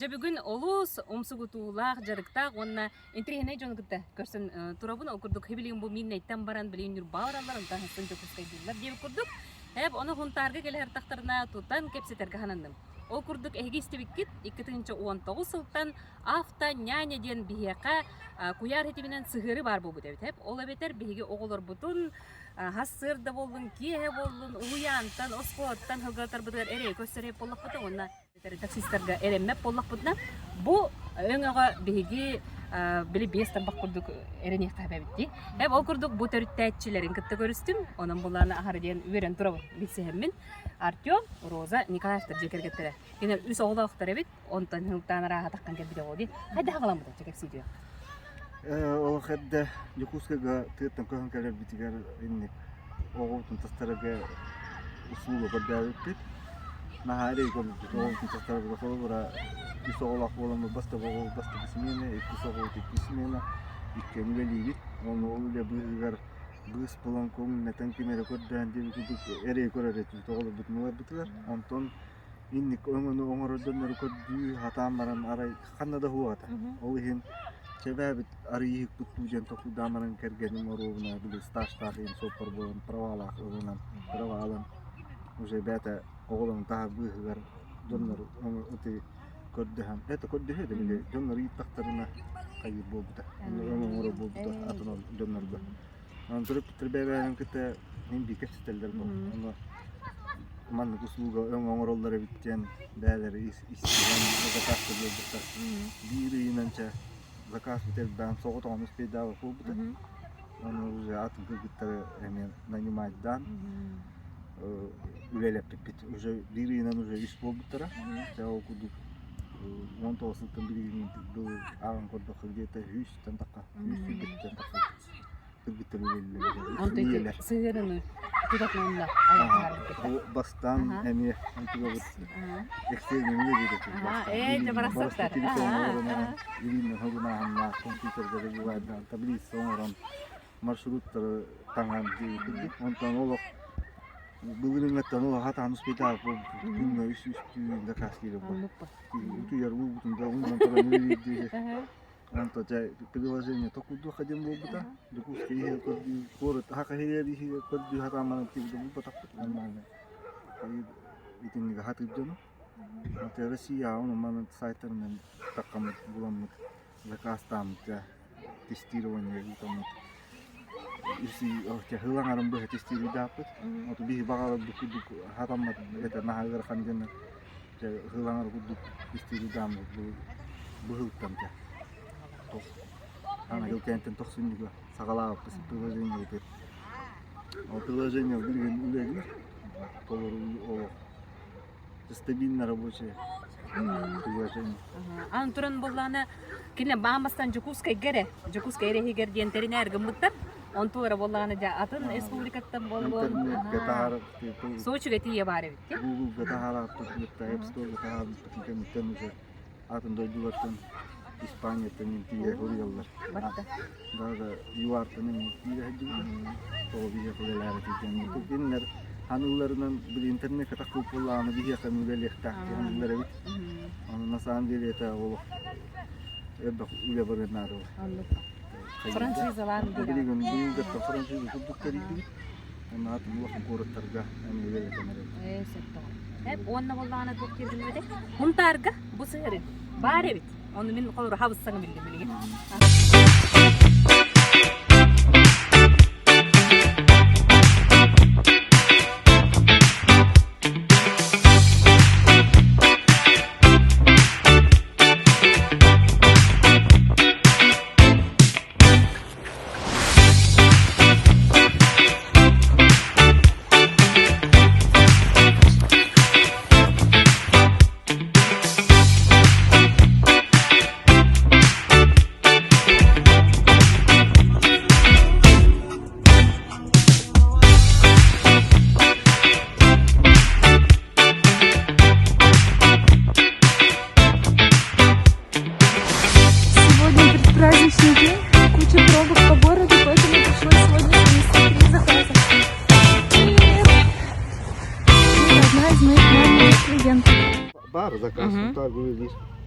Бүгүн олус омсугутуулаах жарыктаах онна интрихине жонукта көрсөн турабын окурдук хебилин бу миннеттен баран билин юр бауралар онтан хатын жокускайдылар деп курдук. Хеп оны хунтарга келер тактарына тутан кепсетерге ханандым. Ол курдук эгистибиккит 2019 сылтан авто няня ден бияка куяр хетибинен сыгыры бар бу деп. Хеп ол бетер биги оголор бутун хассырда болдун кие болдун уянтан оскоттан хылгатар бутар эре көсөрөп боллак бутун онна таксисттерге эремеп боллак бутна. Бу өңөгө биги били бестен бак курдук эрене табабитти. Хеп ол курдук бу төрүттәчилерин кытта көрүстүм. Онун буланы ахарден үйрен турабы билсемин. Артём, Роза, Николаевтер жекергеттер. Эне үс оголоктор эбит, онтон хылтанара атаккан келбиде годи. Хайда хагалам бу жекерсидио. Ол хадда Якутскага тыттан көһөн келер битигер инник оготун тастарага услуга бадалыппит. Нахаре гом оготун тастарага фолора исоголак боламы баста бисмена, исоголак бисмена, иккен велигит. Оны оле быгар быс полонком нетен кемере көрдөн деп эре көрөрөт тоголу бутмулар бутугар. Онтон инник өңөнү оңородон көрдү хатамаран арай канада хуата. Ол хин Чебабит арихик путуджен току дамаран кергеним оровна били сташтахин сопар болон правалан уже бета оголон таа быгар доннор оти көрдөһөн это көрдөһө били доннор иттактарына кайыр болбута оро болбута атынан доннорго ан туруп требебен кете мен бикестелдер бол аны ман услуга оңороллар биттен бээлер истеген заказ болбута бири инанча заказ битер бан согот он успейдава болбута аны уже атын кыргыттары эме нанимать дан үлелеп бит уже биринен уже иш болбуттара жау кудук 19-тан биринен бул аган кордок где-то 100 тантакка 100 тантакка кыргыттар үлелеп сыгырын тутатнанда бастан эме антуга экстернемге дейт жабараксаттар ирин хогуна компьютерде жубайдан таблица оңорон маршруттары таңан дейт онтон олок бүгүнүн аттан ол хатан успейта күнүнө үстү заказ келип уту яруу бутунда ондан тора Анто жай приложение токуду ходим болбута. Докуски ihe көрдү, город хака хери көрдү хатаман тигди болбута нормально. Кайы итинге хатыдыны. Ата Россия оны мана сайттарынан такамыт буламыт. Заказ там тестирование там. Иси те хылаңарым бу тестировать дапыт. Ото би багала дукуду хатамат это нагар ханден. Же хылаңар куду тестировать дам бу хылтам те. Ана келкентен токсуннига сагалаап приложение деп. Ол приложение билген үлеги толор ол стабильно рабочее приложение. Ан туран болланы кине баамастан Жукускай гере, Жукускай рехигер диентеринер гымыттар. Он тура болланы да атын республикаттан болгон. Сочуга тие бары бит. Google гатахара тутта App Store гатахара туткен уже атын дойдулартан Испания тенин тие хорияллар. Дага ЮАР тенин тие хаддыгы. То бие колелар тикен. Тукиннер хануларынан бир интернетке такып болланы бие камилелек таккенлер бит. Аны на самом деле это ол эббак үле барынар. Французалар билген билген француз кудуктары бит. Аны атын лохан короттарга аны үле темер. Сетто. Хеп онна болланы туккирдин беде. Хунтарга бу сыгыры бары бит. Onu min kolur havuzsanı bildim.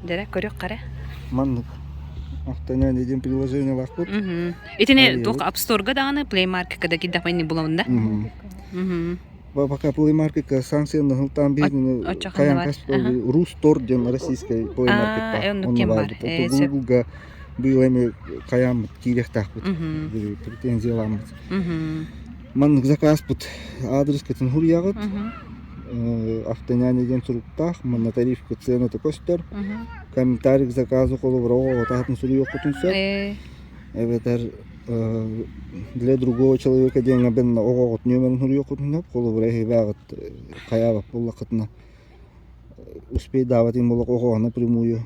Жара көрөк кара. Маннык. Автоняня деген приложение лақпыт. Итине дук App Store-га даганы Play Market-ка кидапайны буламында. Пока Play Market санкцияны хылтан бирин Очакында каян бар. каспа Рустор деген российский Play Market онда бар. кем бар? Google-га быйыл эми каян кирек тақпыт. Претензияламыз. Маннык заказпыт адрес кетін хурьягыт. Автоняня деген суруктах, манна тарифка цената көстер. Комментарий к заказу коловрого, вот атн сурьёк кутунса. Эветер для другого человека деньги бен огот нөмерін сурьёк кутунса, коловреги вагат каявак буллакытна. Успей давать им буллак ого напрямую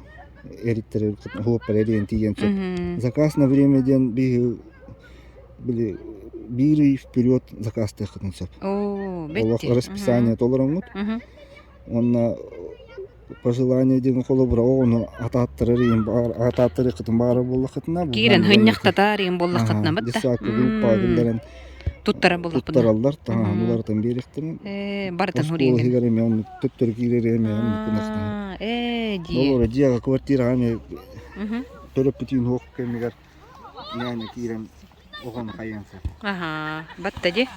эриттер хлоппер эрен тиген. Заказ на время ден били бири вперед заказ тахатын сап. Бетти. Расписание толарамут. Он пожелание деген колобра оны ататтыры кытын бары боллакытына. Кирен хынняктатарин боллакытна битта. Десак группа гелдерен Туттара боллакытна. туттаралдар. Булардан беректерин. Бартан хурин. Хигареме он туттар киререме кынакта. Ди. Долора диага квартира ами. Төрөп бүтүн хок кемигер. Няня кирен огон кайянса. Батта ди.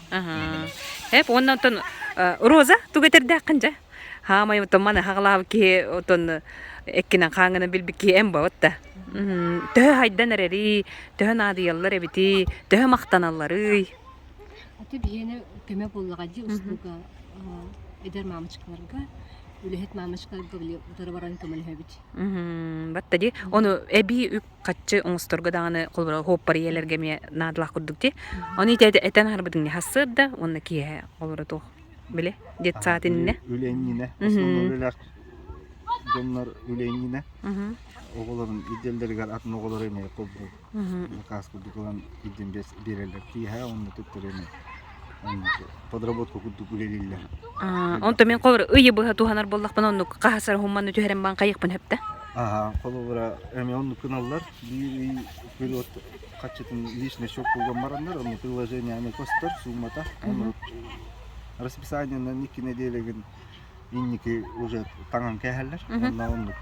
Хеп оннан Роза тугетердә кынжа. Хамай утон мана хаглап ки утон эккинен каңына билбики эмба отта. Тө хайдан эрери, тө надыяллар эбити, тө мактаналлары. Аты бияне көмө боллага ди услуга эдер мамачкаларга, үлехет мамачкаларга биле утары баран көмөлөбүт. Батта ди. Ону эби үк катчы оңсторга даганы колбара хоппар елерге ме надлах курдук ди. Оны итеде этен харбыдың хасырда, онна кие колбара то. Биле, дет саатинне. Үленине. Основно үлелер. Доннар үленине. Оголорун иделдергер атын оголор эме колбу. Каску дукулан иден бес берелер. Тиха онны туттуреме. Подработку кудук үлелиллер. Онто мен колбара ыйы быха туханар боллакпын онну кахасар хумманы түһәрен бан кайыкпын хепте. Колбара эме онну кыналлар. Би пилот качытын личный счет болгон барандар, онну приложение эме костор суммата. Расписание на ники неделеген инники уже таңан кәһәлләр. Онны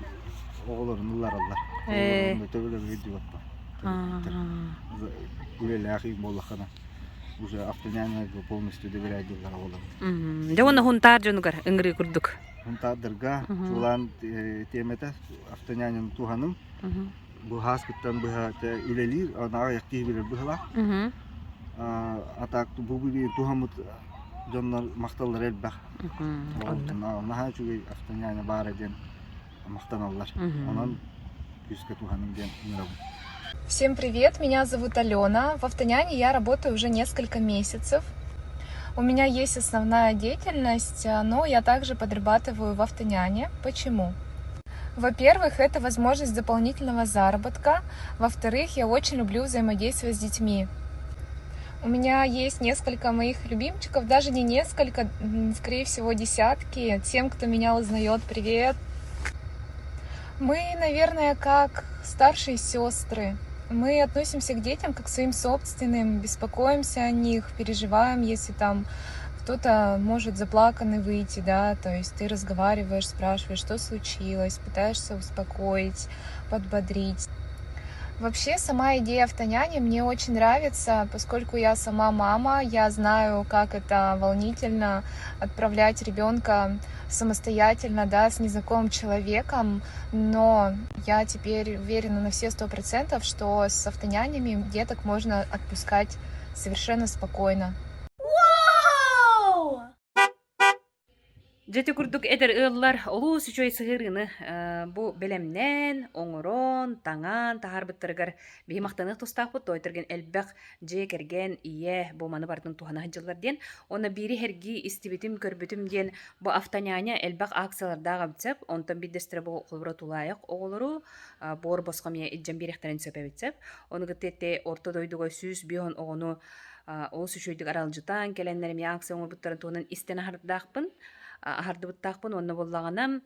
оголорун уллараллар. Оголорун төбөлөг видео баппа. Үлеле ахи боллакана. Уже автоняня полностью доверяет дилар оголор. Де оны хунтар жонугар ыңгыры курдук. Хунтадырга чулан темете автонянян туханым. Бу хаскыттан быха үлели, ана якки билер быхла. Атак бу били тухамут Жоннар макталлар элбах. Наха чугай автоняня бар эден мактаналлар. Онан күскө туханым ден мирабы. Всем привет, меня зовут Алена. В Автоняне я работаю уже несколько месяцев. У меня есть основная деятельность, но я также подрабатываю в Автоняне. Почему? Во-первых, это возможность дополнительного заработка. Во-вторых, я очень люблю взаимодействовать с детьми. У меня есть несколько моих любимчиков, даже не несколько, скорее всего, десятки. Тем, кто меня узнает, привет. Мы, наверное, как старшие сестры. Мы относимся к детям как к своим собственным, беспокоимся о них, переживаем, если там кто-то может заплаканный выйти, да, то есть ты разговариваешь, спрашиваешь, что случилось, пытаешься успокоить, подбодрить. Вообще, сама идея Автоняни мне очень нравится, поскольку я сама мама, я знаю, как это волнительно отправлять ребенка самостоятельно, да, с незнакомым человеком, но я теперь уверена на все 100%, что с автонянями деток можно отпускать совершенно спокойно. Жете курдук эдер ыллар олуу сүчөй сыгырыны бу белемнен, оңорон, таңан, тахарбыттырыгар беймактанык тустапыт тойтерген элбек же керген ие бу маны бардын тухана жыллар ден. Оны бири херги истибитим көрбүтүм ден бу автоняня элбек акциялардагы битсеп, онтон биддестире бу кулбура тулайык оголору бор боскомия иджен биректерин сөпебитсеп. Оны гытте орто дойдугой сүз бион огону ол сүчөйдүк аралжытан келеннерими акция оңорбуттарын туунан истен ахардакпын. Ахардыбыттақпын, онны боллағанам.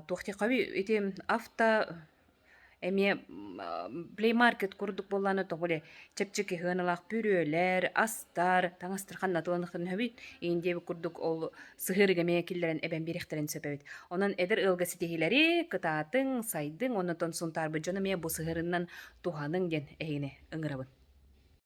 Тоқти қаби, еті авто Эме плеймаркет курдук болланы тоголе чепчеки хыналах пүрөлер, астар, таңастырхан натыланыхтын хөбит, индеби курдук ол сыхырыга мекиллерен эбен берехтерен сөпөбит. Онан эдер ылгасы тегилери кытаатың, сайдың, онотон сунтарбы жона ме бу сыхырыннан туханың ден эйне ыңырабын.